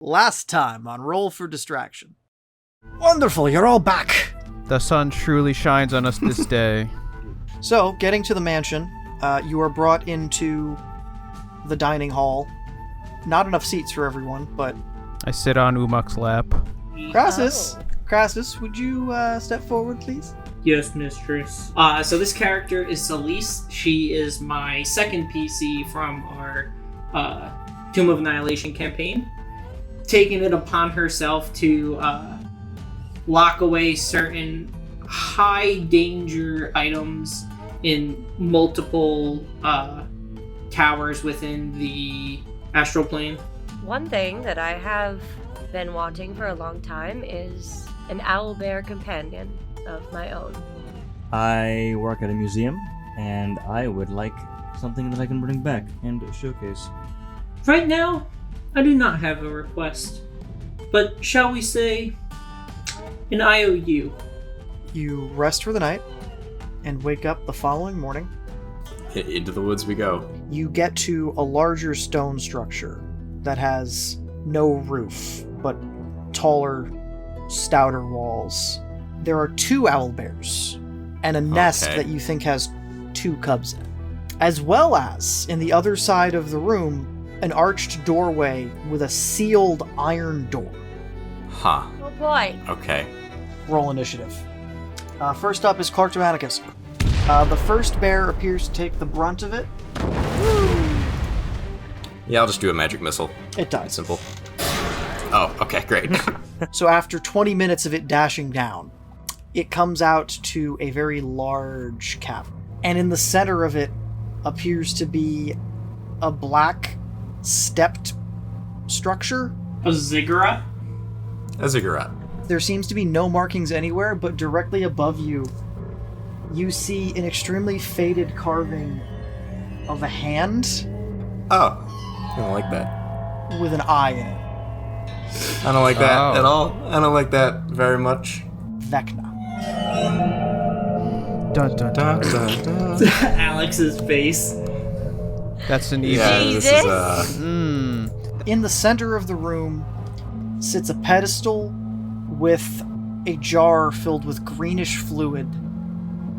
Last time on Roll for Distraction. Wonderful, you're all back. The sun truly shines on us this day. So, getting to the mansion, you are brought into the dining hall. Not enough seats for everyone, but... I sit on Umak's lap. Crassus, would you step forward, please? Yes, mistress. So this character is Celise. She is my second PC from our Tomb of Annihilation campaign. Taking it upon herself to lock away certain high-danger items in multiple towers within the astral plane. One thing that I have been wanting for a long time is an owlbear companion of my own. I work at a museum, and I would like something that I can bring back and showcase. Right now, I do not have a request, but shall we say an IOU? You rest for the night and wake up the following morning. Into the woods we go. You get to a larger stone structure that has no roof, but taller, stouter walls. There are 2 owlbears and a nest that you think has 2 cubs in it. As well as, in the other side of the room, an arched doorway with a sealed iron door. Huh. Oh boy. Okay. Roll initiative. First up is Clark Dramaticus. The first bear appears to take the brunt of it. Yeah, I'll just do a magic missile. It dies. Simple. Oh, okay, great. So after 20 minutes of it dashing down, it comes out to a very large cavern. And in the center of it appears to be a black stepped structure. A ziggurat? A ziggurat. There seems to be no markings anywhere, but directly above you, you see an extremely faded carving of a hand. Oh, I don't like that. With an eye in it. I don't like that at all. I don't like that very much. Vecna. Dun, dun, dun. Dun, dun, dun. Alex's face. That's an evil. Yeah, this is In the center of the room sits a pedestal with a jar filled with greenish fluid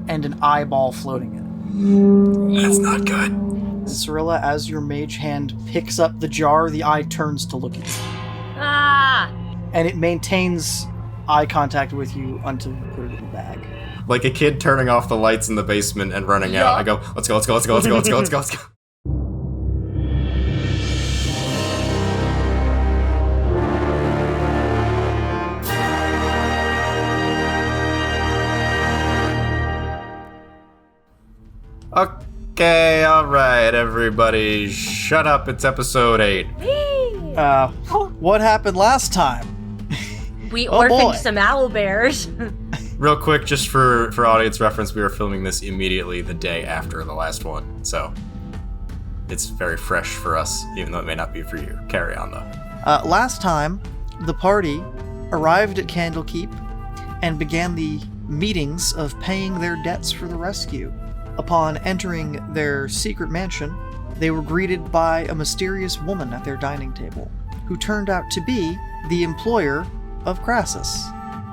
and an eyeball floating in it. That's not good. Cirilla, as your mage hand picks up the jar, the eye turns to look at you. Ah! And it maintains eye contact with you until you put it in the bag. Like a kid turning off the lights in the basement and running out. I go, let's go, let's go, let's go, let's go, let's go, let's go, let's go. Okay, alright, everybody, shut up, it's episode 8. What happened last time? We Oh, boy. orphaned some owlbears. Real quick, just for audience reference, we were filming this immediately the day after the last one, so it's very fresh for us, even though it may not be for you. Carry on, though. Last time, the party arrived at Candlekeep and began the meetings of paying their debts for the rescue. Upon entering their secret mansion, they were greeted by a mysterious woman at their dining table, who turned out to be the employer of Crassus,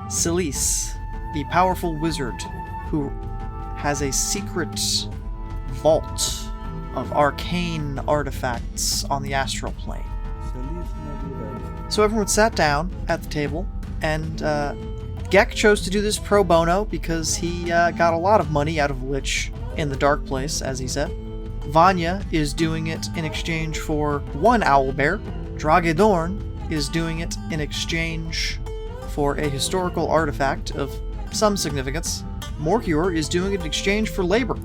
Celise, the powerful wizard who has a secret vault of arcane artifacts on the astral plane. So everyone sat down at the table, and Gek chose to do this pro bono because he got a lot of money out of Lich in the Dark Place, as he said. Vanya is doing it in exchange for 1 owlbear. Dragedorn is doing it in exchange for a historical artifact of some significance. Morkior is doing it in exchange for labor.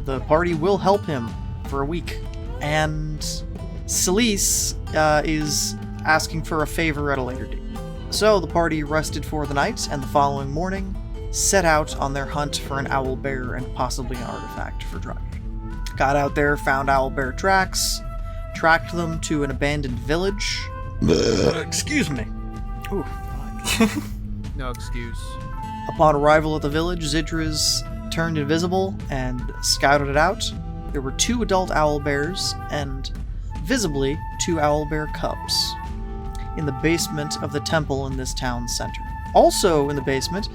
The party will help him for a week. And Celise is asking for a favor at a later date. So the party rested for the night, and the following morning set out on their hunt for an owlbear and possibly an artifact for Drage. Got out there, found owlbear tracks, tracked them to an abandoned village. Excuse me. Ooh. No excuse. Upon arrival at the village, Zidras turned invisible and scouted it out. There were 2 adult owlbears and, visibly, 2 owlbear cubs. in the basement of the temple in this town center. Also in the basement,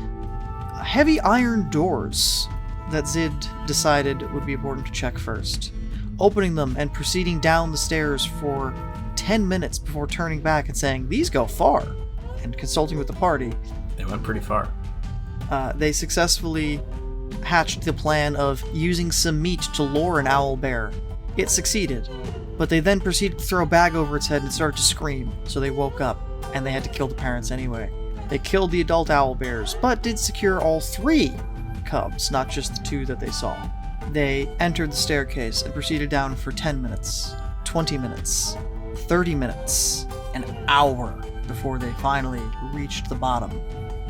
heavy iron doors that Zid decided would be important to check first. Opening them and proceeding down the stairs for 10 minutes before turning back and saying, "These go far," and consulting with the party. They went pretty far. They successfully hatched the plan of using some meat to lure an owlbear. It succeeded, but they then proceeded to throw a bag over its head and started to scream, so they woke up, and they had to kill the parents anyway. They killed the adult owlbears, but did secure all 3 cubs, not just the 2 that they saw. They entered the staircase and proceeded down for 10 minutes, 20 minutes, 30 minutes, an hour before they finally reached the bottom,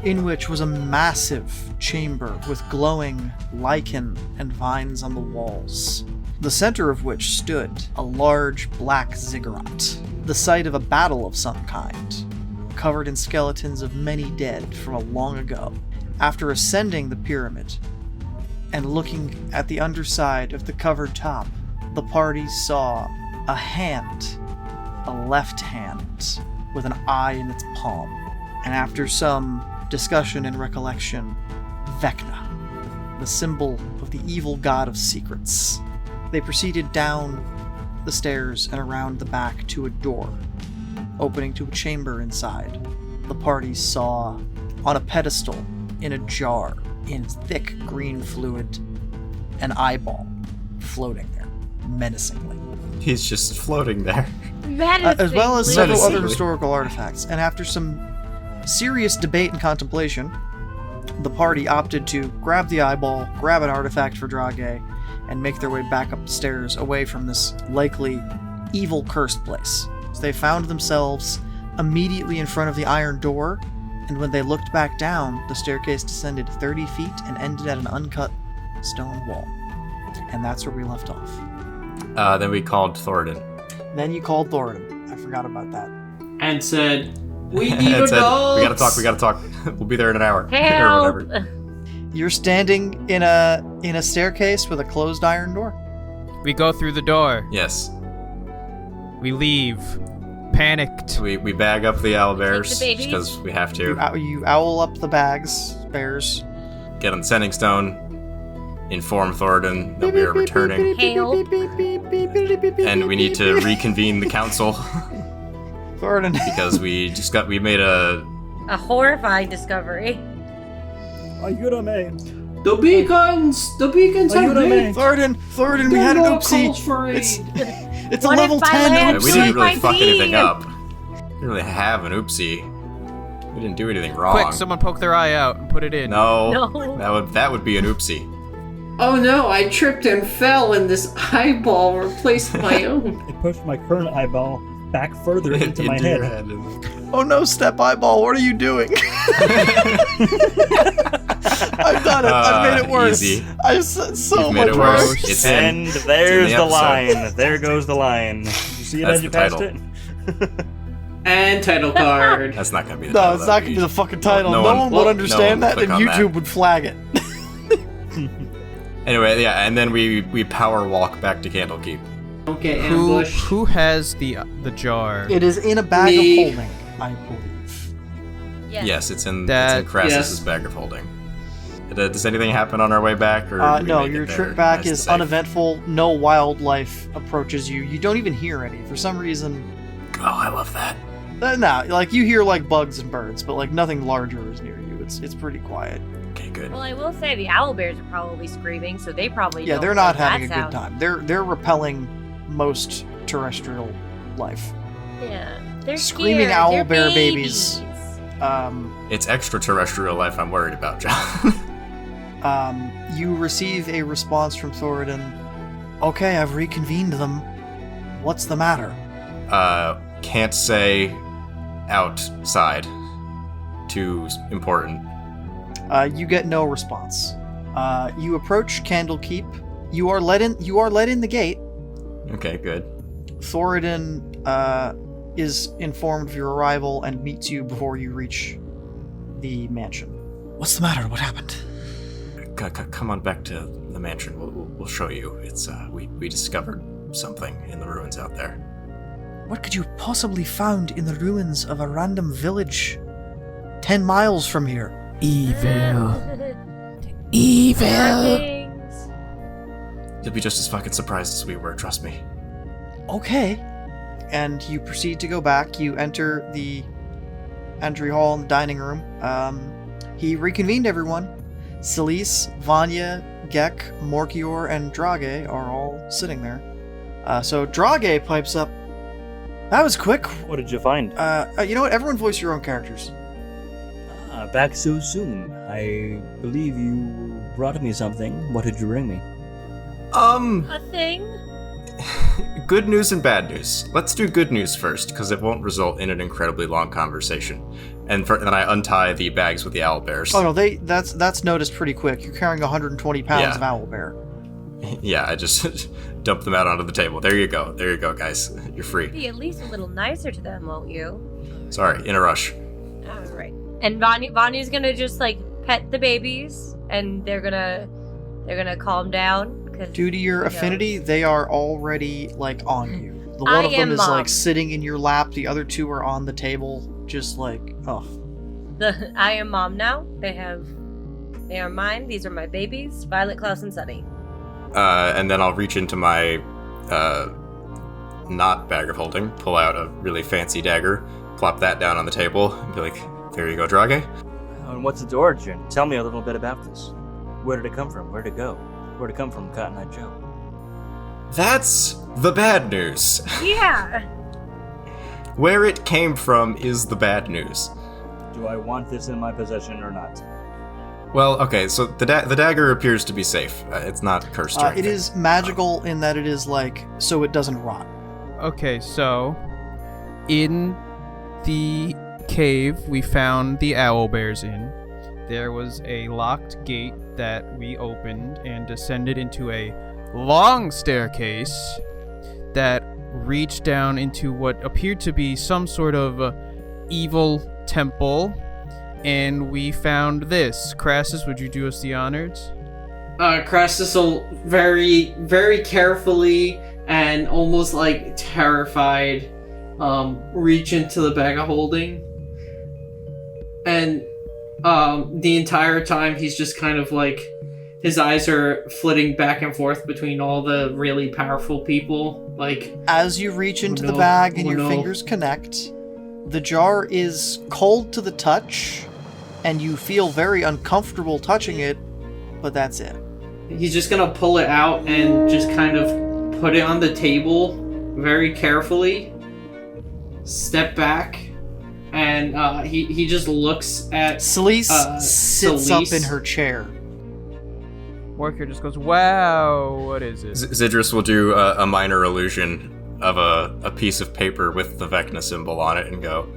in which was a massive chamber with glowing lichen and vines on the walls, the center of which stood a large black ziggurat, the site of a battle of some kind, covered in skeletons of many dead from a long ago. After ascending the pyramid and looking at the underside of the covered top, the party saw a hand, a left hand, with an eye in its palm. And after some discussion and recollection, Vecna, the symbol of the evil god of secrets. They proceeded down the stairs and around the back to a door, opening to a chamber inside. The party saw, on a pedestal, in a jar, in thick green fluid, an eyeball floating there, menacingly. He's just floating there. As well as several other Menacingly. historical artifacts. And after some serious debate and contemplation, the party opted to grab the eyeball, grab an artifact for Drage, and make their way back up the stairs away from this likely evil cursed place. So they found themselves immediately in front of the iron door, and when they looked back down, the staircase descended 30 feet and ended at an uncut stone wall. And that's where we left off. Then we called Thoradin. Then you called Thoradin. I forgot about that. And said, "We need And adults." said, we gotta talk. We'll be there in an hour. Or Help! whatever. You're standing in a staircase with a closed iron door. We go through the door. Yes. We leave. Panicked. We bag up the owlbears Take the babies. because we have You, to. you owl up the bears. Get on the sending stone. Inform Thoradin that we are returning. Hail. And we need to reconvene the council Thoradin. because we made a A horrifying discovery. Ayúdame. The beacons have Ayúdame. leaked. Thoradin, we had an oopsie. It's a What level if I 10 land we oopsie. didn't really my fuck anything team. up. We didn't really have an oopsie. We didn't do anything wrong. Quick, someone poke their eye out and put it in. No. No. That would be an oopsie. Oh no, I tripped and fell, and this eyeball replaced my own. It pushed my current eyeball back further into my your head. Oh no, Step Eyeball, what are you doing? I've done it. I've made it worse. Easy. I've said so You've made much it worse. worse. It's And in. there's the the episode. line. There goes the line. You see it That's as you the passed title. it? And title card. That's not gonna be the No, title. it's That not would going to be the fucking title. no No, one- one well, would no understand one that, would and click on YouTube that. would flag it. Anyway, yeah, and then we power walk back to Candlekeep. Don't get Who ambushed. who has the jar? It is in a bag Me. of holding, I believe. Yes, it's in That- Crassus's Yes. bag of holding. Does anything happen on our way back? Or do we No, make your it trip there back nice and is safe? uneventful. No wildlife approaches you. You don't even hear any. For some reason, Oh, I love that. no, like you hear like bugs and birds, but like nothing larger is near you. It's pretty quiet. Okay, good. Well, I will say the owlbears are probably screaming, so they probably Yeah, don't they're not like having a that good sound. time. They're repelling most terrestrial life. Yeah, they're Screaming scared. owl They're bear babies. It's extraterrestrial life I'm worried about, John. You receive a response from Thoradin. Okay, I've reconvened them. What's the matter? Can't say outside. Too important. You get no response. You approach Candlekeep. You are let in the gate. Okay, good. Thoradin is informed of your arrival and meets you before you reach the mansion. What's the matter? What happened? Come on back to the mansion. We'll show you. It's we discovered something in the ruins out there. What could you possibly found in the ruins of a random village 10 miles from here? Evil. Things. You'll be just as fucking surprised as we were, trust me. Okay. And you proceed to go back. You enter the entry hall in the dining room. He reconvened everyone. Celise, Vanya, Gek, Morkior, and Drage are all sitting there. So Drage pipes up. That was quick. What did you find? You know what? Everyone voice your own characters. Back so soon. I believe you brought me something. What did you bring me? A thing? Good news and bad news. Let's do good news first, because it won't result in an incredibly long conversation. And then I untie the bags with the owlbears. Oh no, that's noticed pretty quick. You're carrying 120 pounds of owlbear. Yeah, I just dump them out onto the table. There you go, guys. You're free. Be at least a little nicer to them, won't you? Sorry, in a rush. All right. And Vanya's gonna just like pet the babies, and they're gonna calm down. Due to your affinity, they are already like on you. The one I of them am is Mom. like sitting in your lap. The other two are on the table, just like I am Mom now. They are mine. These are my babies, Violet, Klaus, and Sunny. And then I'll reach into my not bag of holding, pull out a really fancy dagger, plop that down on the table, and be like, there you go, Drage. And what's its origin? Tell me a little bit about this. Where did it come from? Where'd it go? Where'd it come from, Cotton Eye Joe? That's the bad news. Yeah. Where it came from is the bad news. Do I want this in my possession or not? Well, okay, so the dagger appears to be safe. It's not cursed or it anything. is magical in that it is like so it doesn't rot. Okay, so in the cave we found the owlbears in. There was a locked gate that we opened and descended into a long staircase that reached down into what appeared to be some sort of evil temple. And we found this. Crassus, would you do us the honors? Crassus will very, very carefully and almost like terrified reach into the bag of holding. And the entire time he's just kind of like, his eyes are flitting back and forth between all the really powerful people. Like, as you reach into the bag and your fingers connect, the jar is cold to the touch, and you feel very uncomfortable touching it, but that's it. He's just gonna pull it out and just kind of put it on the table very carefully, step back, and he just looks at Celise sits up Celise. in her chair. Worker just goes, wow, what is it? Zidrus will do a minor illusion of a piece of paper with the Vecna symbol on it and go,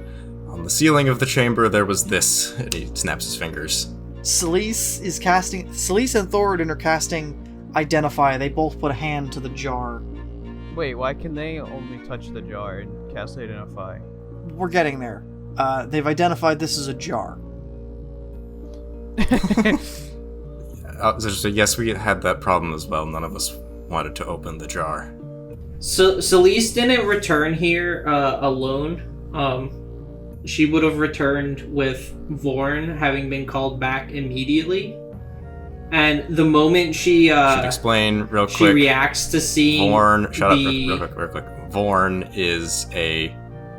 on the ceiling of the chamber there was this, and he snaps his fingers. Celise and Thoradin are casting Identify. They both put a hand to the jar. Wait, why can they only touch the jar and cast Identify? We're getting there. They've identified this as a jar. So yes, we had that problem as well. None of us wanted to open the jar. So Celise didn't return here alone. She would have returned with Vorn, having been called back immediately. And the moment she should explain real quick. She reacts to seeing Vorn. Shut up, real quick. Vorn is a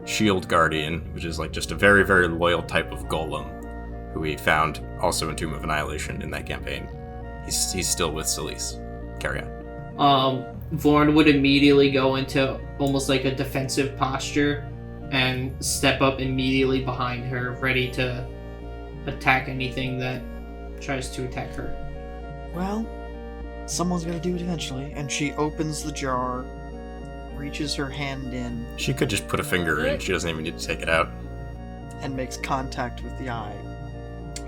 shield guardian, which is like just a very, very loyal type of golem, who we found also in Tomb of Annihilation in that campaign. He's still with Celise. Carry on. Vorn would immediately go into almost like a defensive posture and step up immediately behind her, ready to attack anything that tries to attack her. Well, someone's gonna do it eventually. And she opens the jar, reaches her hand in, She could just put a finger in. She doesn't even need to take it out. and makes contact with the eye.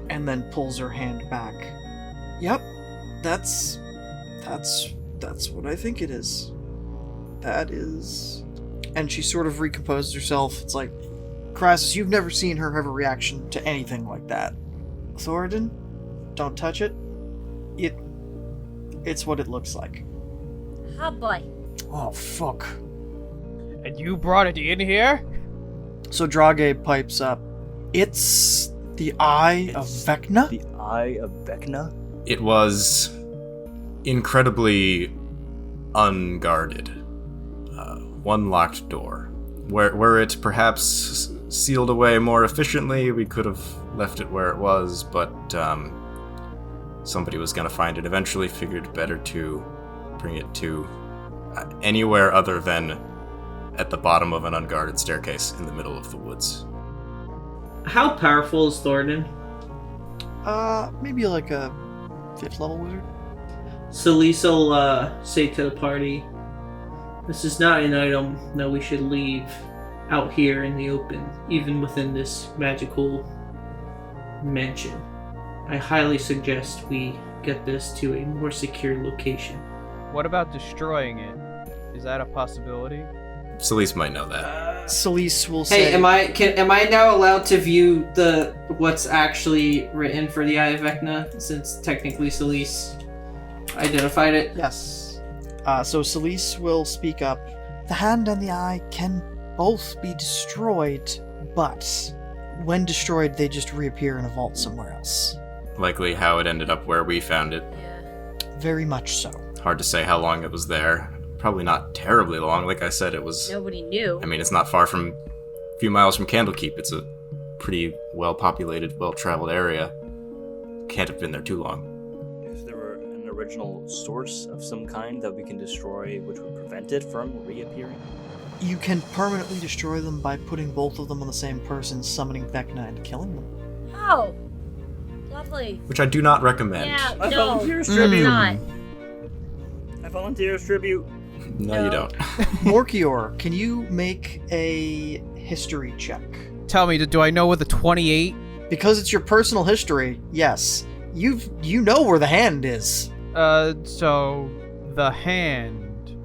And then pulls her hand back. Yep, that's what I think it is. That is... And she sort of recomposes herself. It's like, Crassus, you've never seen her have a reaction to anything like that. Thoradin, don't touch it. It's what it looks like. Oh boy. Oh, fuck. And you brought it in here? So Drage pipes up. It's the Eye of Vecna? The Eye of Vecna? It was incredibly unguarded. One locked door. Were it perhaps sealed away more efficiently, we could have left it where it was, but somebody was going to find it. Eventually figured better to bring it to anywhere other than at the bottom of an unguarded staircase in the middle of the woods. How powerful is Thornton? Maybe like a 5th level wizard. Celise will say to the party, "This is not an item that we should leave out here in the open, even within this magical mansion. I highly suggest we get this to a more secure location." What about destroying it? Is that a possibility? Celise might know that. Celise will say... Hey, am I now allowed to view what's actually written for the Eye of Vecna, since technically Celise identified it? Yes. So Celise will speak up. The hand and the eye can both be destroyed, but when destroyed, they just reappear in a vault somewhere else. Likely how it ended up where we found it. Very much so. Hard to say how long it was there. Probably not terribly long. Like I said, it was... Nobody knew. I mean, it's not far from... a few miles from Candlekeep. It's a pretty well-populated, well-traveled area. Can't have been there too long. Is there an original source of some kind that we can destroy which would prevent it from reappearing? You can permanently destroy them by putting both of them on the same person, summoning Vecna and killing them. Oh, lovely. Which I do not recommend. Yeah, I no, volunteer as it's tribute. not. I volunteer as tribute. No, you don't. Morkior, can you make a history check? Tell me, do I know what the 28? Because it's your personal history, yes. You know where the hand is. So the hand.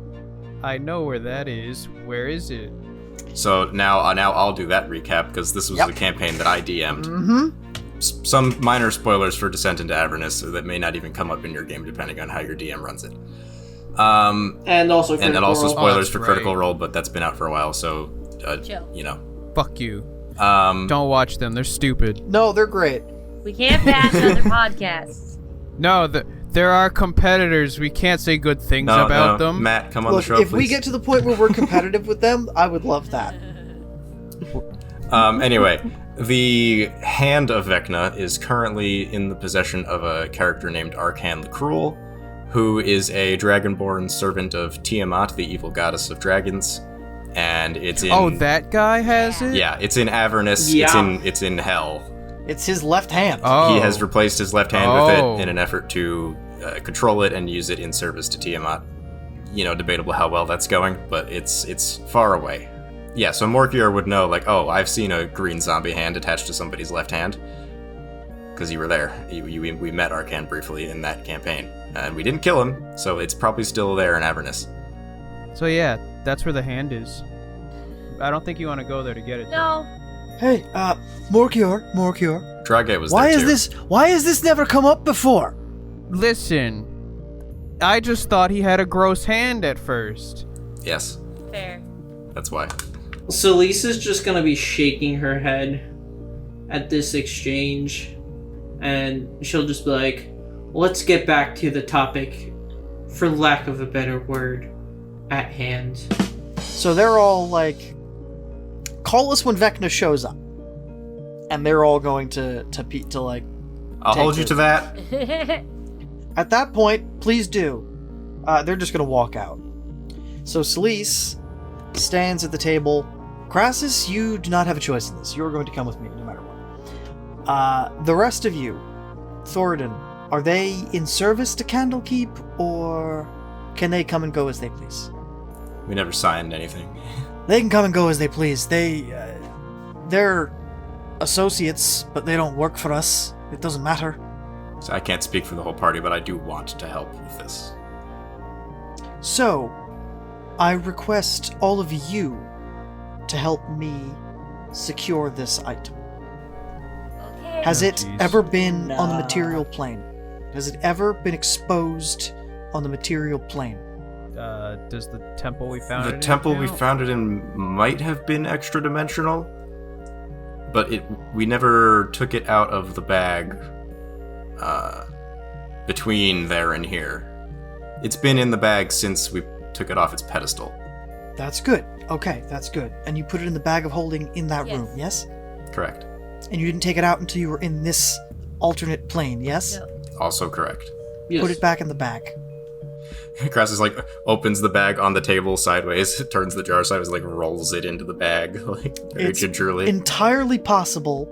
I know where that is. Where is it? So now I'll do that recap, because this was Yep. the campaign that I DM'd. Mm-hmm. Some minor spoilers for Descent into Avernus that may not even come up in your game, depending on how your DM runs it. And also And then also Critical Role. spoilers that's for right. Critical Role, but that's been out for a while, so, Chill. you know. Fuck you. Don't Don't watch them. They're stupid. No, they're great. We can't bash other podcasts. No, there are competitors. We can't say good things about them. Matt, come on Look, the show, if please. we get to the point where we're competitive with them, I would love that. Anyway, the Hand of Vecna is currently in the possession of a character named Arcan the Cruel, who is a dragonborn servant of Tiamat, the evil goddess of dragons, and it's in... Oh, that guy has it? Yeah, it's in Avernus. Yeah. It's in Hell. It's his left hand. Oh. He has replaced his left hand with Oh. it in an effort to control it and use it in service to Tiamat. You know, debatable how well that's going, but it's far away. Yeah, so Morkier would know, like, oh, I've seen a green zombie hand attached to somebody's left hand. Because you were there. We met Arcan briefly in that campaign. And we didn't kill him, so it's probably still there in Avernus. So yeah, that's where the hand is. I don't think you want to go there to get it. No. Hey, Morkior. Drage was Why there is too. why has this never come up before? Listen, I just thought he had a gross hand at first. Yes, Fair. that's why. So Lisa's just gonna be shaking her head at this exchange, and she'll just be like, "Let's get back to the topic, for lack of a better word, at hand." So they're all like, call us when Vecna shows up. And they're all going to like... I'll Take hold you it. to that. At that point, please do. They're just going to walk out. So Celise stands at the table. Crassus, you do not have a choice in this. You're going to come with me no matter what. The rest of you, Thoradin, are they in service to Candlekeep, or can they come and go as they please? We never signed anything. They can come and go as they please. They're associates, but they don't work for us. It doesn't matter. So I can't speak for the whole party, but I do want to help with this. So, I request all of you to help me secure this item. Okay. Has Oh, it jeez. ever been on the Nah. material plane? Has it ever been exposed on the material plane? does the temple we found The it in temple we count? found it in might have been extra dimensional, but we never took it out of the bag between there and here. It's been in the bag since we took it off its pedestal. That's good. Okay, that's good. And you put it in the bag of holding in that room, yes? Correct. And you didn't take it out until you were in this alternate plane, yes? No. Also correct. Yes. Put it back in the bag. Crassus opens the bag on the table sideways, turns the jar sideways, rolls it into the bag, very It's gingerly. entirely possible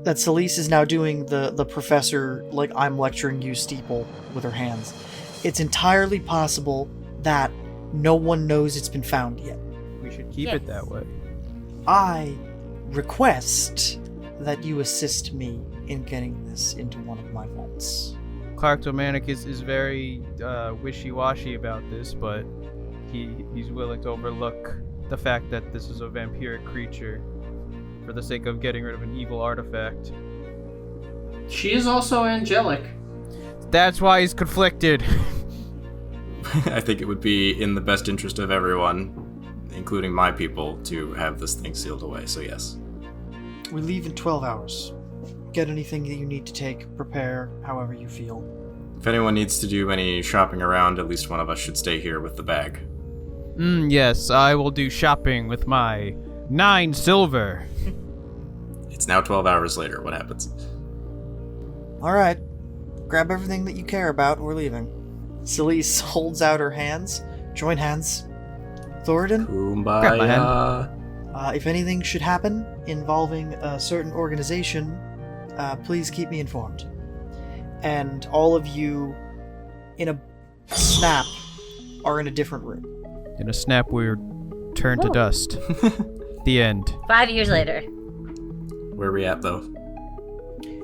that Celise is now doing the professor, I'm lecturing you steeple with her hands. It's entirely possible that no one knows it's been found yet. We should keep it that way. I request that you assist me in getting this into one of my vaults. Clarktomanic is very wishy-washy about this, but he's willing to overlook the fact that this is a vampiric creature for the sake of getting rid of an evil artifact. She is also angelic. That's why he's conflicted. I think it would be in the best interest of everyone, including my people, to have this thing sealed away, so yes. We leave in 12 hours. Get anything that you need to take, prepare however you feel. If anyone needs to do any shopping around, at least one of us should stay here with the bag. Yes, I will do shopping with my 9 silver. It's now 12 hours later. What happens? Alright, grab everything that you care about and we're leaving. Celise holds out her hands. Join hands. Thoradin, Kumbaya. Grab my hand. if anything should happen involving a certain organization, please keep me informed. And all of you, in a snap, are in a different room. In a snap, we're turned to Whoa. dust. The end. 5 years later. Where are we at, though?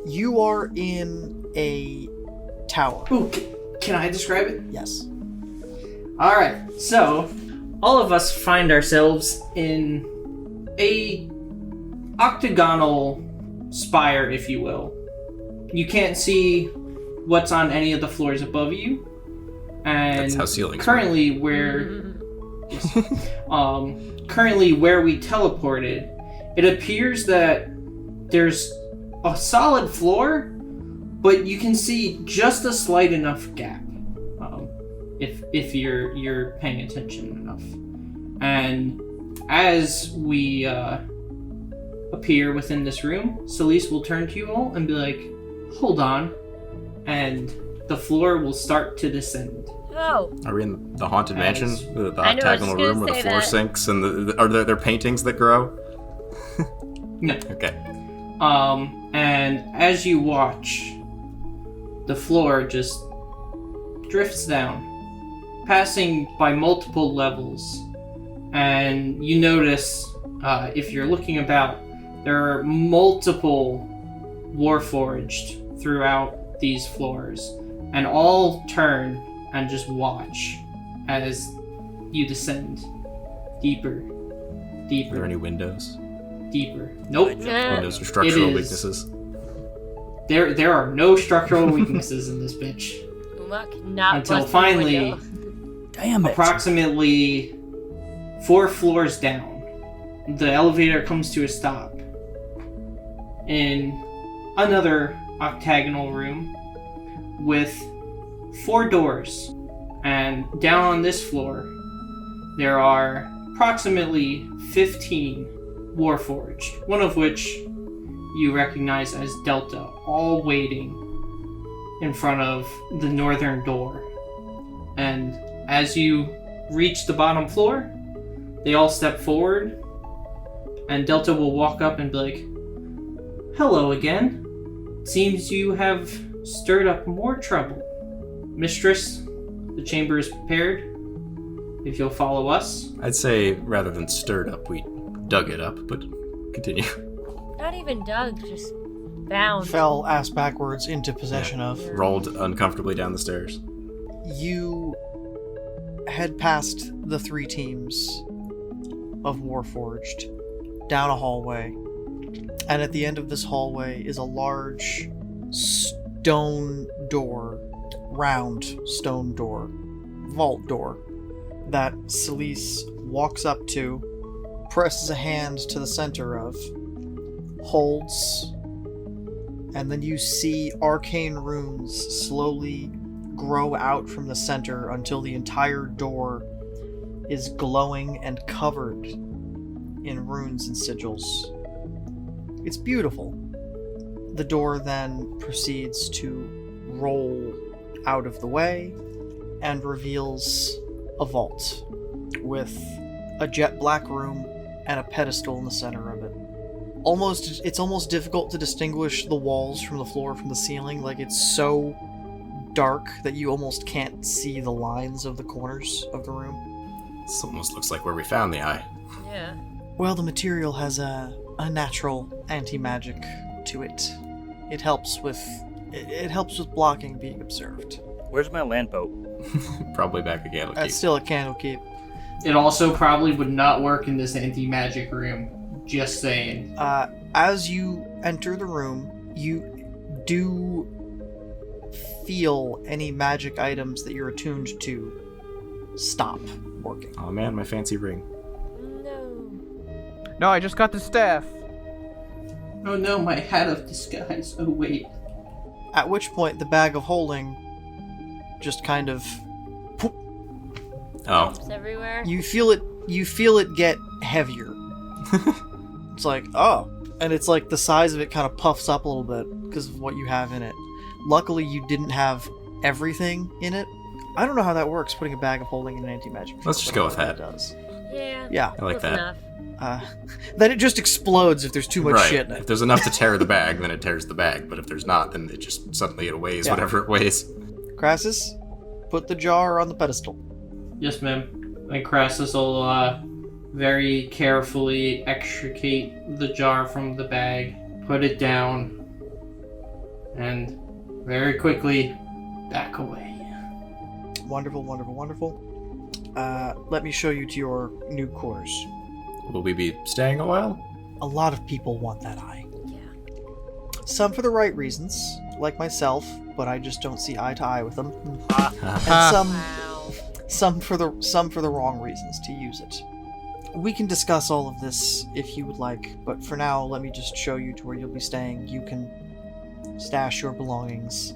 You are in a tower. Ooh, can I describe it? Yes. Alright, so all of us find ourselves in a octagonal spire, if you will. You can't see what's on any of the floors above you. And That's how ceilings currently currently where we teleported, it appears that there's a solid floor, but you can see just a slight enough gap, if you're paying attention enough. And as we appear within this room, Celise will turn to you all and be like, "Hold on," and the floor will start to descend. Oh, Are we in the haunted mansion? The I know, I was octagonal just room gonna where the say floor that. sinks and are there paintings that grow? No. Okay. And as you watch, the floor just drifts down, passing by multiple levels. And you notice, if you're looking about, there are multiple Warforged throughout these floors, and all turn and just watch as you descend deeper, Are deeper, there any windows? deeper. Nope. Windows are structural is- weaknesses. There are no structural weaknesses in this bitch. Uma cannot Until bust through the finally, window. Damn it! approximately 4 floors down, the elevator comes to a stop in another octagonal room with 4 doors. And down on this floor, there are approximately 15 Warforged, one of which you recognize as Delta, all waiting in front of the northern door. And as you reach the bottom floor, they all step forward, and Delta will walk up and be like, "Hello again. Seems you have stirred up more trouble. Mistress, the chamber is prepared. If you'll follow us." I'd say rather than stirred up, we dug it up, but continue. Not even dug, just bound. Fell ass backwards into possession of. Rolled uncomfortably down the stairs. You head past the 3 teams of Warforged, down a hallway, and at the end of this hallway is a large stone door, round stone door, vault door, that Celise walks up to, presses a hand to the center of, holds, and then you see arcane runes slowly grow out from the center until the entire door is glowing and covered in runes and sigils. It's beautiful. The door then proceeds to roll out of the way and reveals a vault with a jet black room and a pedestal in the center of it. It's almost difficult to distinguish the walls from the floor from the ceiling. Like, it's so dark that you almost can't see the lines of the corners of the room. This almost looks like where we found the eye. Yeah. Well, the material has a natural anti-magic to it. It helps with blocking being observed. Where's my land boat? Probably back again. That's still a Candlekeep. It also probably would not work in this anti-magic room. Just saying. As you enter the room, you do feel any magic items that you're attuned to stop working. Oh man, my fancy ring. No. No, I just got the staff. Oh no, my hat of disguise. Oh wait. At which point, the bag of holding just kind of... Oh. It's everywhere. You feel it get heavier. It's like, oh. And it's like the size of it kind of puffs up a little bit because of what you have in it. Luckily, you didn't have everything in it. I don't know how that works, putting a bag of holding in an anti-magic field. Let's just go with that. It does. Yeah. Yeah. I like close that. enough. Then it just explodes if there's too much Right. shit in If it. there's enough to tear the bag, then it tears the bag. But if there's not, then it just suddenly it weighs Yeah. whatever it weighs. Crassus, put the jar on the pedestal. Yes, ma'am. And Crassus will very carefully extricate the jar from the bag, put it down, and very quickly back away. Wonderful, wonderful, wonderful. Let me show you to your new quarters. Will we be staying a while? A lot of people want that eye. Yeah. Some for the right reasons, like myself, but I just don't see eye to eye with them. And Wow. some for the wrong reasons to use it. We can discuss all of this if you would like, but for now, let me just show you to where you'll be staying. You can stash your belongings,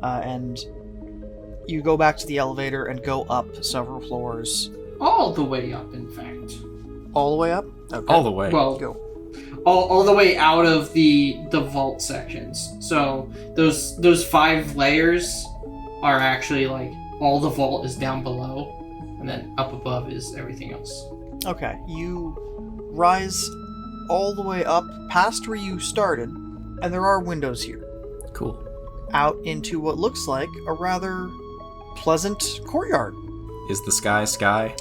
and you go back to the elevator and go up several floors. All the way up, in fact. All the way up? Okay. All the way. Well, Go. all the way out of the vault sections. So those 5 layers are actually like all the vault is down below, and then up above is everything else. Okay, you rise all the way up past where you started, and there are windows here, Cool. out into what looks like a rather pleasant courtyard. Is the sky sky?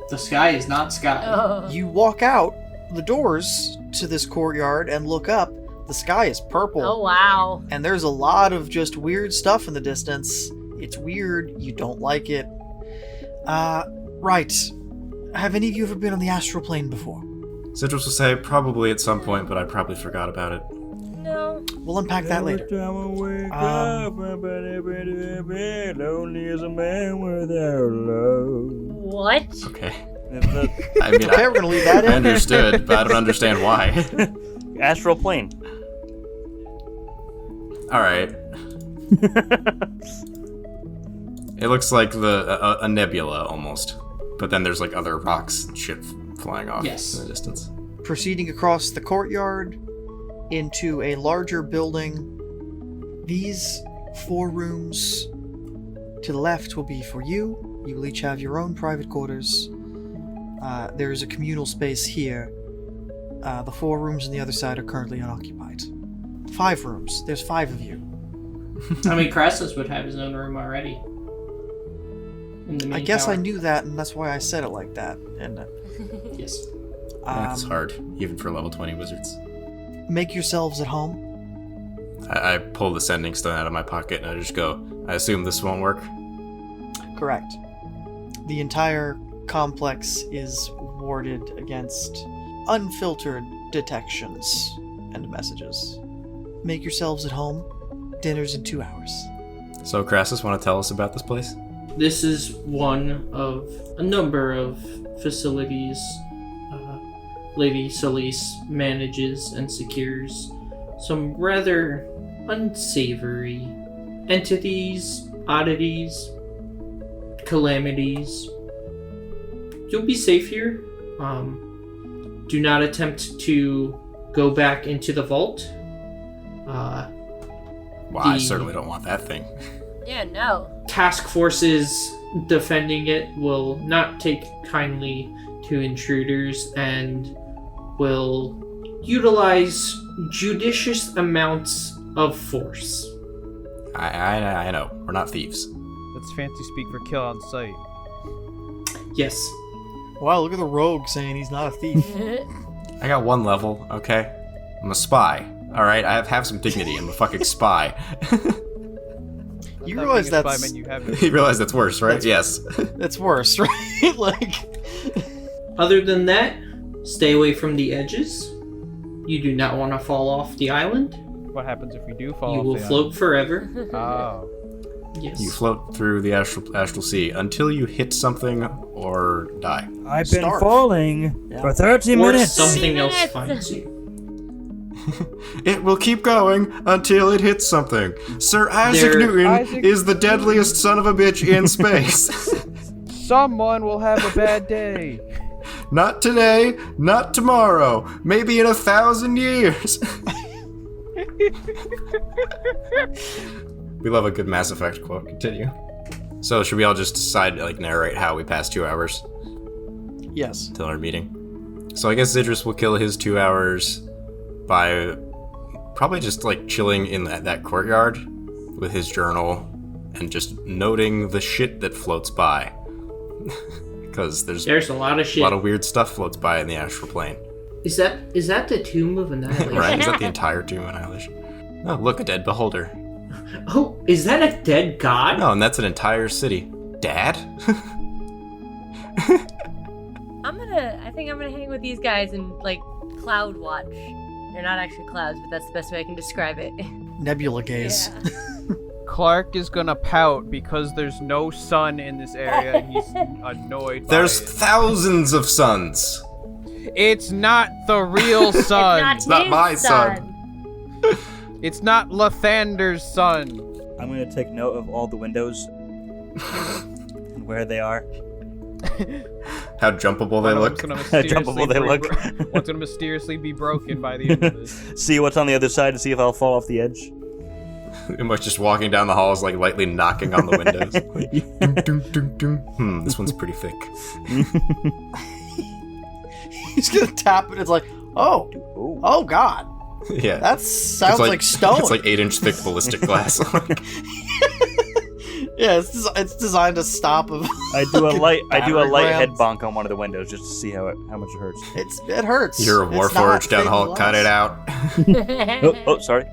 The sky is not sky. Oh. You walk out the doors to this courtyard and look up. The sky is purple. Oh wow. And there's a lot of just weird stuff in the distance. It's weird. You don't like it. Right. Have any of you ever been on the astral plane before? Citrus will say probably at some point, but I probably forgot about it. No. We'll unpack that later. Every time I wake up, I'm bed, lonely as a man without love. What? Okay. It's the I mean, Okay, we're gonna leave that in. I understood, but I don't understand why. astral plane. All right. It looks like a nebula almost, but then there's like other rocks and shit flying off Yes. in the distance. Proceeding across the courtyard into a larger building. These 4 rooms to the left will be for you. You will each have your own private quarters. There is a communal space here. The 4 rooms on the other side are currently unoccupied. 5 rooms. There's 5 of you. I mean, Crassus would have his own room already. In the I main guess tower. I knew that, and that's why I said it like that. And Yes. That's hard, even for level 20 wizards. make yourselves at home. I pull the sending stone out of my pocket and I just go, I assume this won't work? Correct. The entire complex is warded against unfiltered detections and messages. Make yourselves at home. Dinner's in 2 hours. So Crassus, want to tell us about this place? this is one of a number of facilities Lady Solis manages and secures some rather unsavory entities, oddities, calamities. You'll be safe here. Do not attempt to go back into the vault. Well, I certainly don't want that thing. Yeah, no. Task forces defending it will not take kindly to intruders and will utilize judicious amounts of force. I know. We're not thieves. That's fancy speak for kill on sight. Yes. Wow, look at the rogue saying he's not a thief. I got 1 level, okay? I'm a spy. Alright, I have some dignity. I'm a fucking spy. You realize that's... You realize that's worse, right? Yes. That's worse, right? Like... Other than that, stay away from the edges. You do not want to fall off the island. What happens if we do fall You off will the float forever. island? Oh. Yes. You float through the astral sea until you hit something or die. I've been Starve. falling for 30 Or minutes. something else 30 finds you. It will keep going until it hits something. Sir Isaac Newton Isaac- is the deadliest son of a bitch in space. Someone will have a bad day. Not today, not tomorrow, maybe in 1,000 years. We love a good Mass Effect quote. Continue. So should we all just decide to narrate how we passed 2 hours Yes. till our meeting? So I guess Idris will kill his 2 hours by probably just chilling in that courtyard with his journal and just noting the shit that floats by. Because there's a lot of shit. a lot of weird stuff floats by in the astral plane. Is that the Tomb of Annihilation? Right? Is that the entire Tomb of Annihilation? Oh, look, a dead beholder. Oh, is that a dead god? No, and that's an entire city. Dad? I think I'm gonna hang with these guys and cloud watch. They're not actually clouds, but that's the best way I can describe it. Nebula gaze. Clark is gonna pout because there's no sun in this area and he's annoyed by There's it. thousands of suns. It's not the real sun. It's not his my son. It's not Lathander's son. I'm going to take note of all the windows and where they are. How jumpable they look. How jumpable they look. What's gonna mysteriously be broken by the end of this? See what's on the other side to see if I'll fall off the edge. Am I just walking down the halls, lightly knocking on the windows? Ding, ding, ding, ding. This one's pretty thick. He's gonna tap it. It's like, oh god. Yeah. That sounds like stone. It's 8-inch thick ballistic glass. Yeah, it's designed to stop a. I do a light head rounds. bonk on one of the windows just to see how much it hurts. It hurts. You're a It's warforged not down the hall. fake Cut it glass. out. Sorry.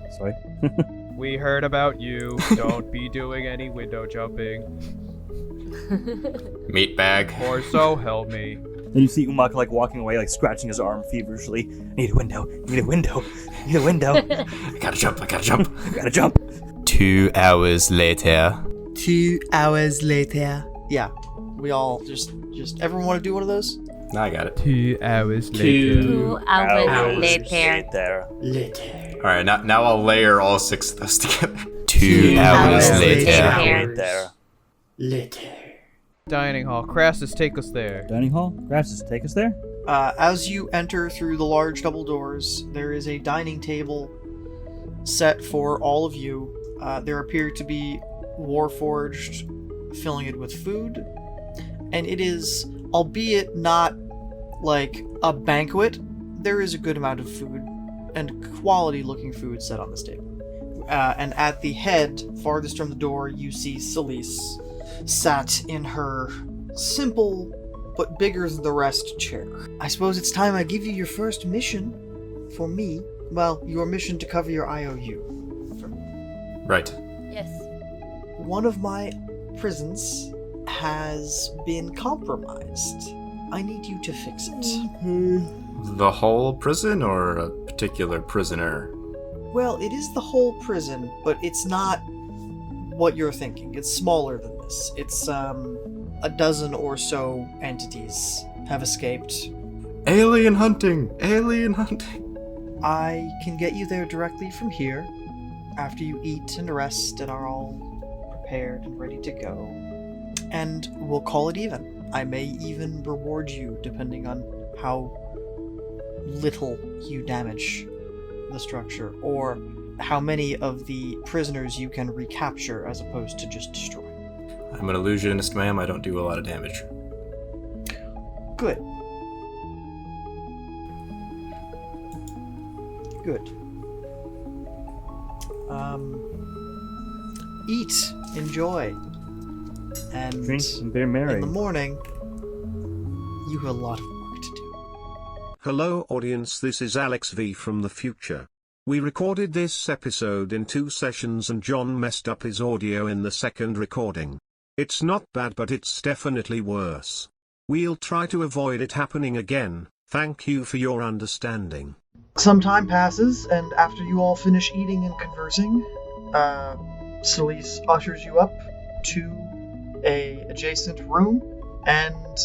We heard about you. Don't be doing any window jumping. Meat bag. Or so help me. Then you see Umak walking away, scratching his arm feverishly. Need a window. I gotta jump. Gotta jump. 2 hours later. 2 hours later. Yeah, we all just everyone want to do one of those? No, I got it. 2 hours later. 2 hours later. later. Alright, now I'll layer all 6 of those together. 2 hours later. Later. Dining hall. Crassus, take us there. Dining hall? Grasses, take us there? As you enter through the large double doors, there is a dining table set for all of you. There appear to be Warforged filling it with food, and it is, albeit not a banquet, there is a good amount of food and quality-looking food set on this table. And at the head, farthest from the door, you see Solis sat in her simple but bigger than the rest chair. I suppose it's time I give you your first mission for me. Well, your mission to cover your IOU. For me. Right. Yes. One of my prisons has been compromised. I need you to fix it. The whole prison or a particular prisoner? Well, it is the whole prison, but it's not what you're thinking. It's smaller than this. It's a dozen or so entities have escaped. Alien hunting! Alien hunting! I can get you there directly from here after you eat and rest and are all prepared and ready to go. And we'll call it even. I may even reward you depending on how little you damage the structure, or how many of the prisoners you can recapture as opposed to just destroy. I'm an illusionist, ma'am. I don't do a lot of damage. Good. Good. Eat, enjoy, and Drink and be merry. in the morning, you have a lot of work to do. Hello audience, this is Alex V from the future. We recorded this episode in 2 sessions and John messed up his audio in the second recording. It's not bad, but it's definitely worse. We'll try to avoid it happening again. Thank you for your understanding. Some time passes, and after you all finish eating and conversing, Celise ushers you up to a adjacent room, and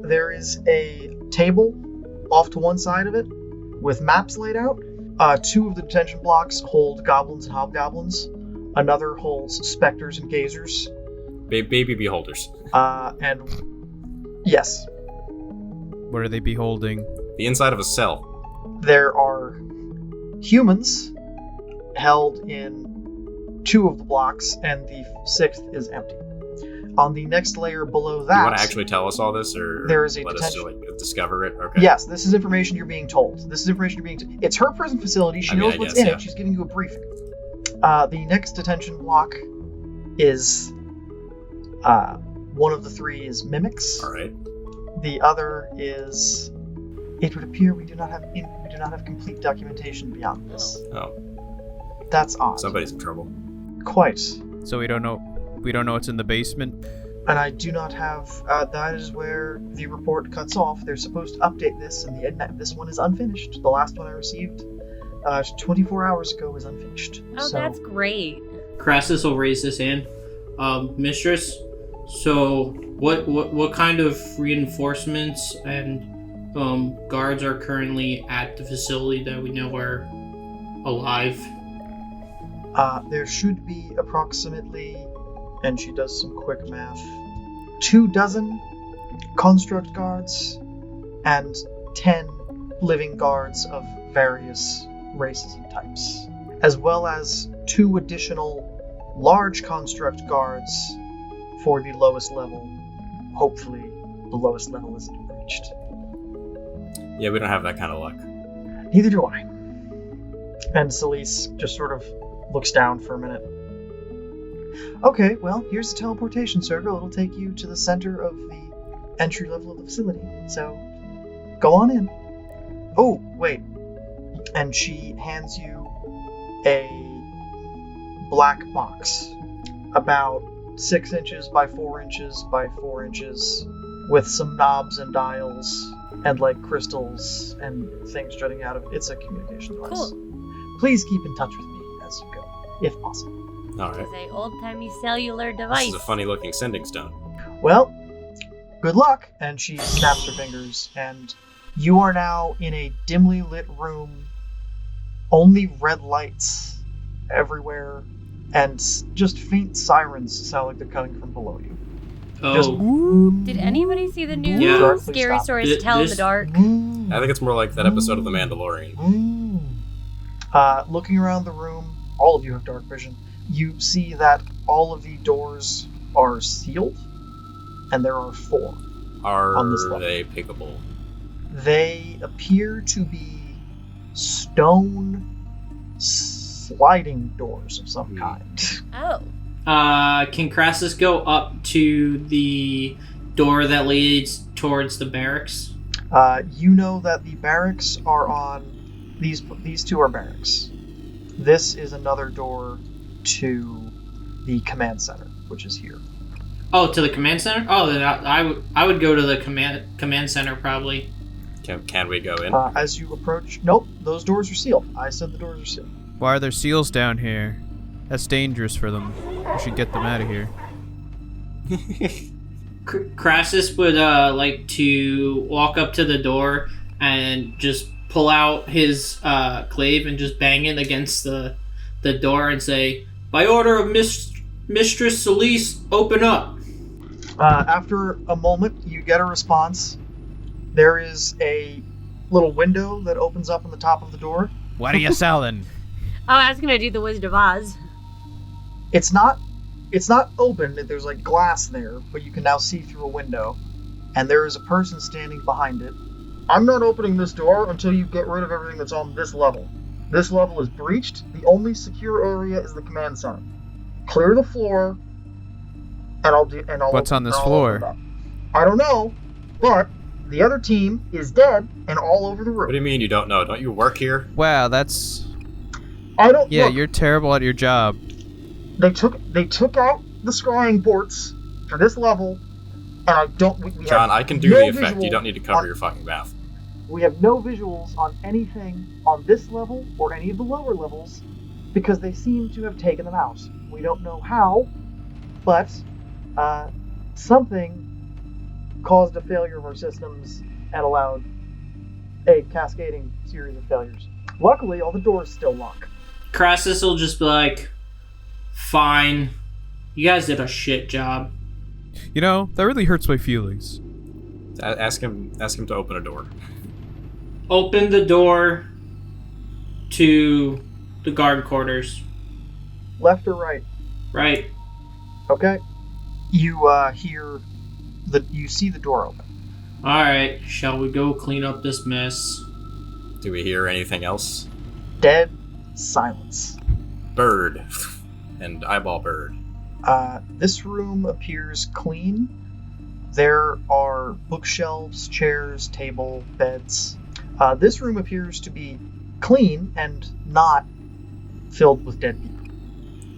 there is a table off to one side of it with maps laid out. 2 of the detention blocks hold goblins and hobgoblins. Another holds specters and gazers. Baby beholders. And yes, What are they beholding? The inside of a cell. there are humans held in 2 of the blocks, and the 6th is empty. On the next layer below that, You want to actually tell us all this, or there is a let us detention- discover it? Okay. Yes, this is information you're being told. It's her prison facility. She knows I what's guess, in yeah. it. She's giving you a briefing. The next detention block is one of the 3 is mimics. All right. The other is. It would appear we do not have complete documentation beyond this. Oh, That's odd. somebody's in trouble. Quite. So we don't know what's in the basement. And I do not have. That is where the report cuts off. They're supposed to update this, and this one is unfinished. The last one I received 24 hours ago is unfinished. Oh, So, that's great. Crassus will raise his hand. Mistress, so what kind of reinforcements and guards are currently at the facility that we know are alive? there should be approximately, and she does some quick math, 24 construct guards and 10 living guards of various races and types, as well as 2 additional large construct guards for the lowest level. Hopefully, the lowest level isn't reached. Yeah, we don't have that kind of luck. Neither do I. And Celise just sort of looks down for a minute. Okay, well, here's the teleportation circle. It'll take you to the center of the entry level of the facility. So, go on in. Oh, wait. And she hands you a black box, about 6 inches by 4 inches by 4 inches, with some knobs and dials and like crystals and things jutting out of it. It's a communication device. Cool. Please keep in touch with me as you go, if possible. All right. It's a old-timey cellular This device. is a funny-looking sending stone. Well, good luck. And she snaps her fingers, and you are now in a dimly lit room. Only red lights everywhere, and just faint sirens sound like they're coming from below you. Oh, Did anybody see the new Yeah. Dark, please Scary stop. Stories to Tell in the This- Dark? I think it's more like that episode of The Mandalorian. Looking around the room, all of you have dark vision. You see that all of the doors are sealed, and there are 4. On this Are level. they pickable? They appear to be stone sliding doors of some kind. Oh. can Crassus go up to the door that leads towards the barracks? You know that the barracks are on these 2 are barracks. This is another door to the command center, which is here. Oh, to the command center? Oh, then I would go to the command center probably. Can we go in? As you approach, nope, those doors are sealed. I said the doors are sealed. Why are there seals down here? That's dangerous for them. We should get them out of here. Crassus would like to walk up to the door and just pull out his glaive and just bang it against the door and say, "By order of Mistress Celise, open up." After a moment, you get a response. There is a little window that opens up on the top of the door. What are you selling? Oh, I was gonna do the Wizard of Oz. It's not open. There's like glass there, but you can now see through a window, and there is a person standing behind it. I'm not opening this door until you get rid of everything that's on this level. This level is breached. The only secure area is the command center. Clear the floor, and I'll do. And I'll. What's on this floor? I don't know, but the other team is dead and all over the room. What do you mean you don't know? Don't you work here? Wow, that's... I don't. Yeah, look, you're terrible at your job. They took out the scrying ports for this level, and I don't. We John, have I can do no the effect. visual You don't need to cover on- your fucking mouth. We have no visuals on anything on this level or any of the lower levels because they seem to have taken them out. We don't know how, but something caused a failure of our systems and allowed a cascading series of failures. Luckily, all the doors still lock. Crassus will just be like, "Fine, you guys did a shit job." You know, that really hurts my feelings. Ask him to open a door. Open the door to the guard quarters. Left or right? Right. Okay. You you see the door open. Alright, shall we go clean up this mess? Do we hear anything else? Dead silence. Bird. And eyeball bird. This room appears clean. There are bookshelves, chairs, table, beds. This room appears to be clean and not filled with dead people.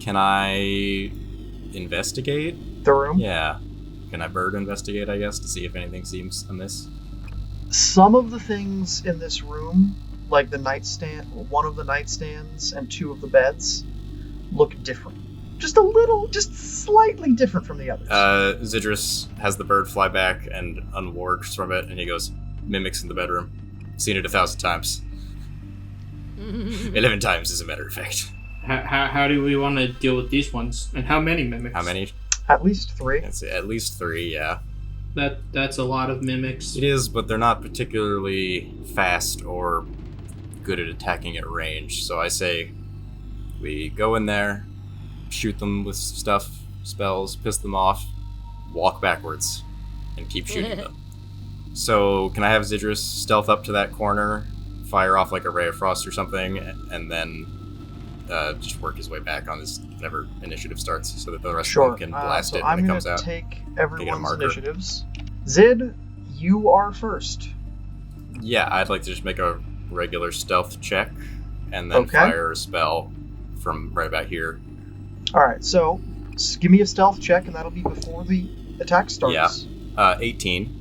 Can I investigate? The room? Yeah. Can I bird investigate, I guess, to see if anything seems amiss? Some of the things in this room, like the nightstand, one of the nightstands and two of the beds, look different. Just a little, just slightly different from the others. Zidrus has the bird fly back and unwargs from it, and he goes, "Mimics in the bedroom. Seen it 1,000 times. 11 times, as a matter of fact." How do we want to deal with these ones? And how many mimics? How many? At least 3. I'd say at least 3, yeah. That's a lot of mimics. It is, but they're not particularly fast or good at attacking at range, so I say we go in there, shoot them with stuff, spells, piss them off, walk backwards, and keep shooting them. So, can I have Zidrus stealth up to that corner, fire off like a ray of frost or something, and then just work his way back on his whenever initiative starts, so that the rest of them can blast so it I'm when it gonna comes out? take everyone's marker. initiatives. Zid, you are first. Yeah, I'd like to just make a regular stealth check, and then Okay. fire a spell from right about here. Alright, so give me a stealth check, and that'll be before the attack starts. Yeah. 18.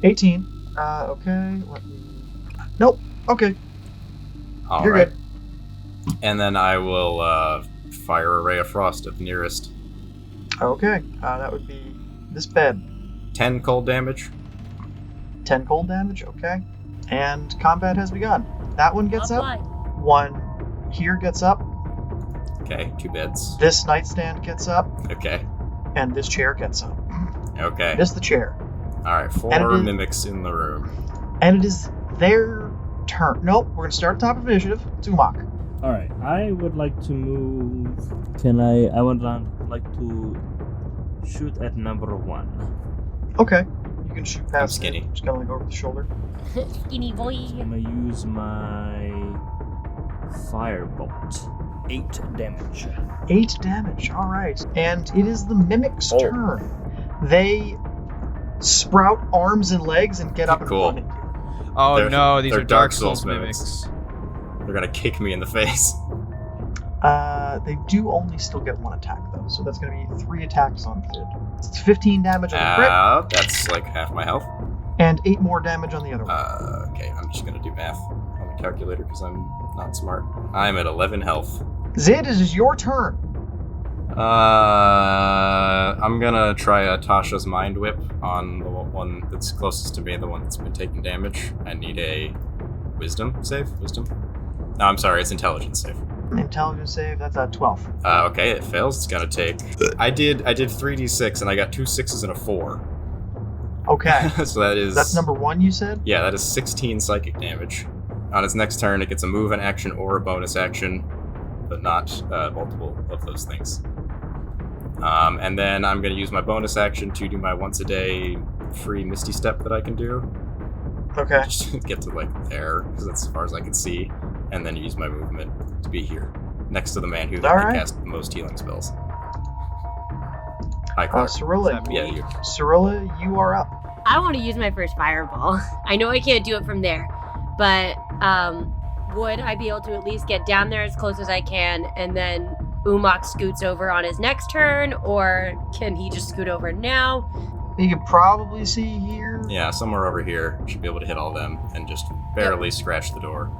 18. Okay. Nope. Okay. All You're right. good. And then I will fire a ray of frost at the nearest. Okay. That would be this bed. 10 cold damage. 10 cold damage. Okay. And combat has begun. That one gets up. Offline. One here gets up. Okay, 2 beds. This nightstand gets up. Okay. And this chair gets up. Okay. This the chair. Alright, 4 And it is- mimics in the room. And it is their turn. Nope. We're going to start at the top of initiative. Tumak. Alright, I would like to move. I would like to shoot at number 1. Okay. You can shoot past I'm skinny. it. Just kind of like over the shoulder. Skinny boy. I'm gonna use my firebolt. 8 damage. 8 damage. All right. And it is the mimic's Oh. turn. They sprout arms and legs and get up and Cool. run at you. Oh They're- no, these they're are Dark Dark Souls Souls mimics. They're gonna kick me in the face. They do only still get 1 attack, though, so that's going to be 3 attacks on Zid. It's 15 damage on the crit, That's like half my health. and 8 more damage on the other one. Okay, I'm just gonna do math on the calculator because I'm not smart. I'm at 11 health. Zid, it is your turn. I'm gonna try Tasha's Mind Whip on the one that's closest to me, the one that's been taking damage. I need a Wisdom save? Wisdom? No, I'm sorry, it's Intelligence save. Intelligence save, that's a 12. Okay, it fails. It's gonna take... I did 3d6, and I got 2 6s and a 4. Okay. So that is... That's number 1, you said? Yeah, that is 16 psychic damage. On its next turn, it gets a move, an action, or a bonus action, but not multiple of those things. And then I'm going to use my bonus action to do my once-a-day free Misty Step that I can do. Okay. Just to get to, there, because that's as far as I can see. And then use my movement to be here, next to the man who can cast the most healing spells. Hi, Clark. Cyrilla. Yeah, you. Cyrilla, you are up. I want to use my first fireball. I know I can't do it from there, but would I be able to at least get down there as close as I can, and then Umok scoots over on his next turn, or can he just scoot over now? You can probably see here. Yeah, somewhere over here. Should be able to hit all them and just barely scratch the door.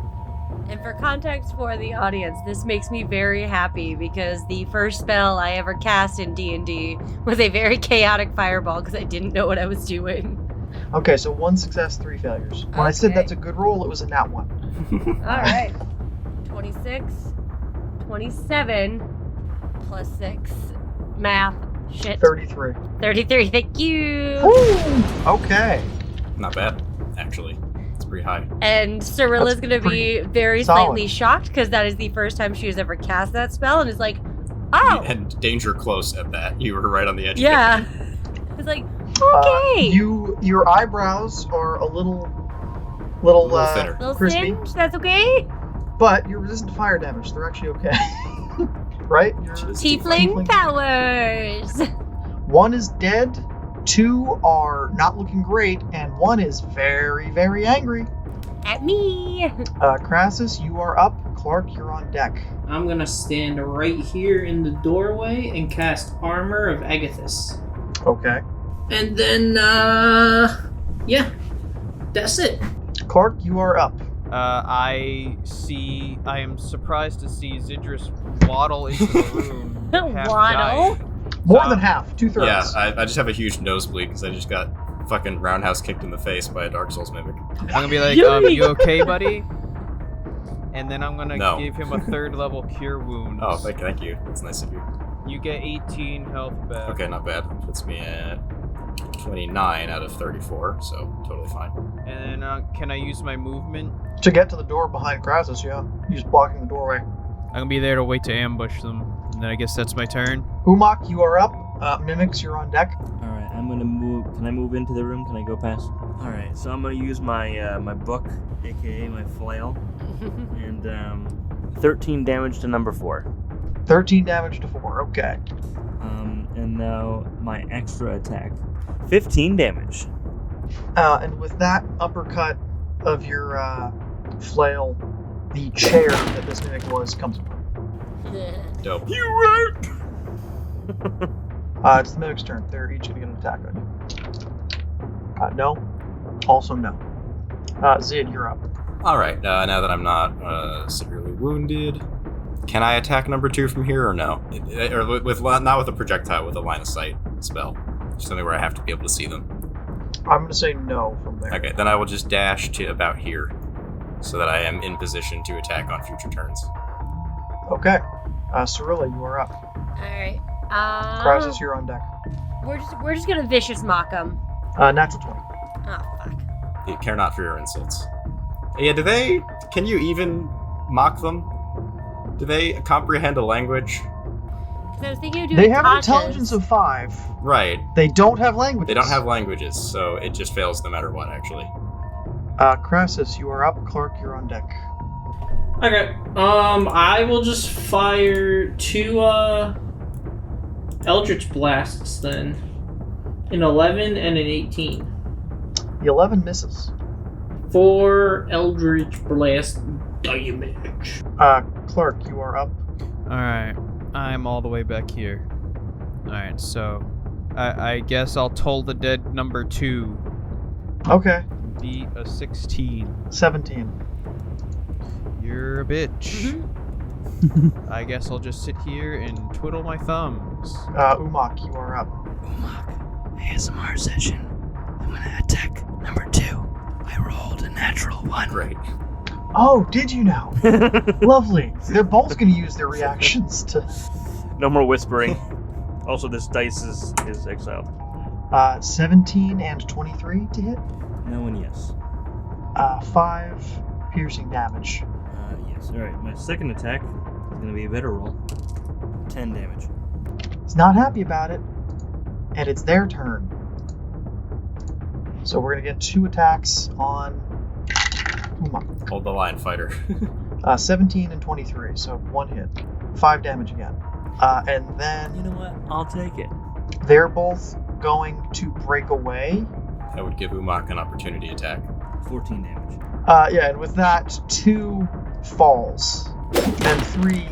And for context for the audience, this makes me very happy because the first spell I ever cast in D&D was a very chaotic fireball because I didn't know what I was doing. Okay, so 1 success, 3 failures. When I said that's a good roll, it was a nat 1. All right. 26, 27, plus 6. Math. Shit. 33. 33, thank you. Woo! Okay. Not bad, actually. It's pretty high. And Cyrilla's That's going to be very solid. slightly shocked because that is the first time she has ever cast that spell and is like, oh. And danger close at that. You were right on the edge Yeah. of it. It's like, okay. Your eyebrows are a little thinner. Little crispy, singe, that's okay. but you're resistant to fire damage. They're actually okay. Right? You're Tiefling powers. 1 is dead, 2 are not looking great, and 1 is very, very angry. At me. Crassus, you are up. Clark, you're on deck. I'm gonna stand right here in the doorway and cast Armor of Agathis. Okay. And then, yeah, that's it. Clark, you are up. I am surprised to see Zidrus waddle into the room. half Waddle? died. More than half, 2/3. Yeah, I just have a huge nosebleed because I just got fucking roundhouse kicked in the face by a Dark Souls mimic. I'm gonna be like, you okay, buddy? And then I'm gonna give him a 3rd level cure wounds. Oh, thank you. That's nice of you. You get 18 health back. Okay, not bad. Puts me at 29 out of 34, so totally fine. And then can I use my movement? To get to the door behind Crassus, yeah. He's blocking the doorway. I'm gonna be there to wait to ambush them. And then I guess that's my turn. Umok, you are up. Mimics, you're on deck. Alright, I'm gonna move. Can I move into the room? Can I go past? Alright, so I'm gonna use my my book, aka my flail. And 13 damage to number 4. 13 damage to 4, okay. And now my extra attack. 15 damage. And with that uppercut of your flail, the chair that this mimic was comes apart. Dope. You work! It's the mimic's turn. They're each going to get an attack on you. No. Also no. Zid, you're up. Alright, now that I'm not severely wounded, can I attack number 2 from here or no? Or with not with a projectile, with a line of sight spell. Something where I have to be able to see them. I'm going to say no from there. Okay, then I will just dash to about here, so that I am in position to attack on future turns. Okay. Cyrilla, you are up. Alright. Crassus, you're on deck. We're just gonna vicious mock him. Natural 20. Oh fuck. You care not for your insults. Yeah, can you even mock them? Do they comprehend a language? 'Cause I was thinking of doing They have an Tasha's. intelligence of 5. Right. They don't have languages. They don't have languages, so it just fails no matter what, actually. Crassus, you are up. Clark, you're on deck. Okay, I will just fire 2, Eldritch Blasts then. An 11 and an 18. The 11 misses. 4 Eldritch Blast damage. Clark, you are up. Alright. I'm all the way back here. Alright, so I guess I'll toll the dead number 2. Okay. Beat a 16. 17. You're a bitch. I guess I'll just sit here and twiddle my thumbs. Umok, you are up. Umok, ASMR session. I'm gonna attack number 2. I rolled a natural 1. Great. Oh, did you now? Lovely. They're both going to use their reactions to... No more whispering. Also, this dice is exiled. 17 and 23 to hit. No and yes. 5 piercing damage. Yes. Alright, my second attack is going to be a better roll. 10 damage. He's not happy about it. And it's their turn. So we're going to get 2 attacks on Umok. Hold the line, fighter. 17 and 23, so 1 hit. 5 damage again. And then... You know what? I'll take it. They're both going to break away. That would give Umok an opportunity attack. 14 damage. Yeah, and with that, 2 falls. And 3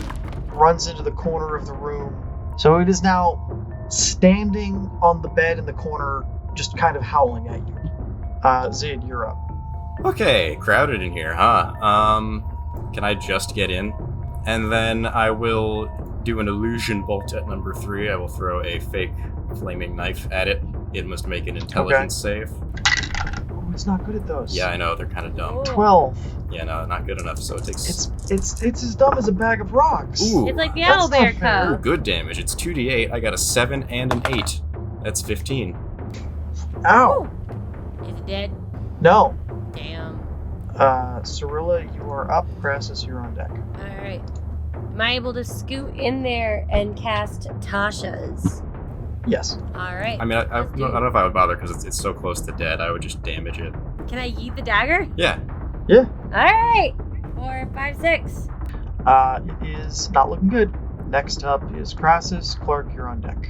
runs into the corner of the room. So it is now standing on the bed in the corner, just kind of howling at you. Zid, you're up. Okay, crowded in here, huh? Can I just get in? And then I will do an illusion bolt at number 3. I will throw a fake flaming knife at it. It must make an intelligence save. Oh, it's not good at those. Yeah, I know, they're kind of dumb. 12. Yeah, no, not good enough, so it takes... It's as dumb as a bag of rocks. Ooh, It's like the That's owlbear not fair. ooh, cub. good damage. It's 2d8. I got a 7 and an 8. That's 15. Ow. Is it dead? No. Damn. Cirilla, you are up. Crassus, you're on deck. Alright. Am I able to scoot in there and cast Tasha's? Yes. Alright. I mean, I don't know if I would bother because it's so close to dead. I would just damage it. Can I yeet the dagger? Yeah. Yeah. Alright. 4, 5, 6. It is not looking good. Next up is Crassus. Clark, you're on deck.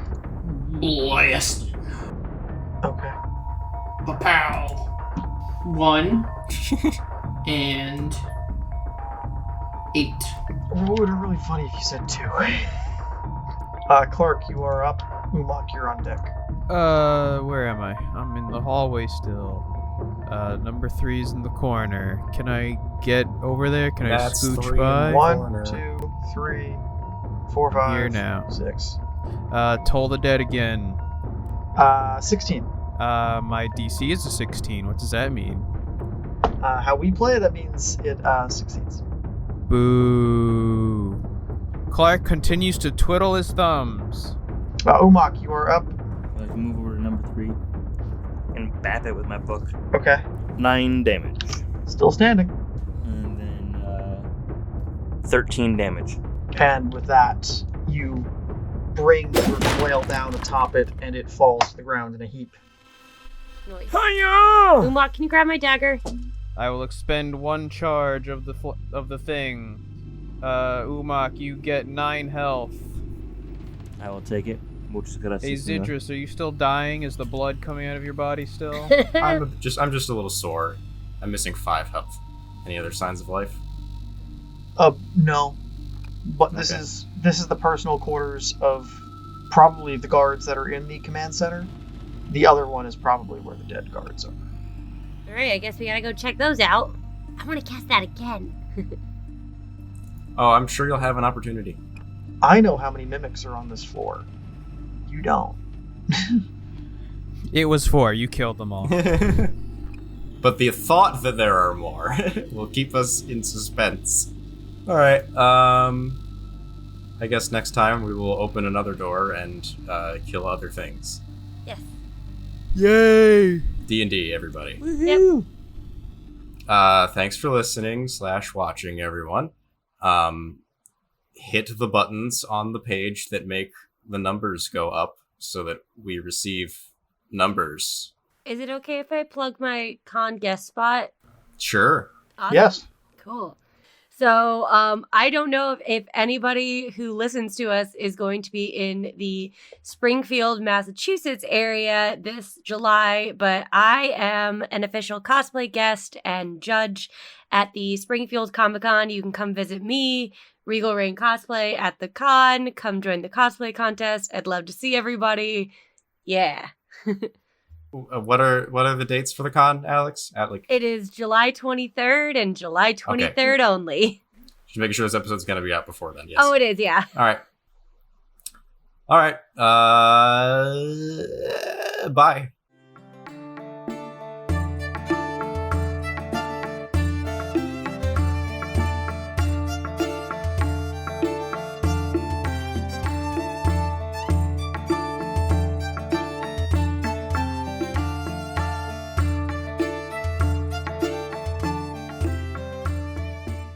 Blast. Okay. Pow. 1 and 8. It would have been really funny if you said 2. Clark, you are up. Umok, you're on deck. Where am I? I'm in the hallway still. Number 3's in the corner. Can I get over there? Can That's I scooch 3 by? and 1, 2, 3, 4, 5, Here now. 6. Toll the dead again. 16. My DC is a 16. What does that mean? How we play, that means it succeeds. Boo. Clark continues to twiddle his thumbs. Umok, you are up. I can move over to number 3 and bap it with my book. Okay. 9 damage. Still standing. And then 13 damage. And with that, you bring your flail down atop it, and it falls to the ground in a heap. Nice. Hiya! Umok, can you grab my dagger? I will expend 1 charge of the thing. Umok, you get 9 health. I will take it. Hey Zidris, are you still dying? Is the blood coming out of your body still? I'm just a little sore. I'm missing 5 health. Any other signs of life? No. But this Okay. is the personal quarters of probably the guards that are in the command center. The other one is probably where the dead guards are. Alright, I guess we gotta go check those out. I wanna cast that again. Oh, I'm sure you'll have an opportunity. I know how many mimics are on this floor. You don't. It was 4. You killed them all. But the thought that there are more will keep us in suspense. Alright, I guess next time we will open another door and kill other things. Yes. Yay! D&D, everybody. Yep. Thanks for listening / watching, everyone. Hit the buttons on the page that make the numbers go up so that we receive numbers. Is it okay if I plug my con guest spot? Sure. Awesome. Yes. Cool. So, I don't know if anybody who listens to us is going to be in the Springfield, Massachusetts area this July, but I am an official cosplay guest and judge at the Springfield Comic-Con. You can come visit me, Regal Rain Cosplay, at the con. Come join the cosplay contest. I'd love to see everybody. Yeah. What are the dates for the con, Alex? It is July 23rd and July 23rd only. Just making sure this episode's going to be out before then. Yes. Oh, it is. Yeah. All right. Bye.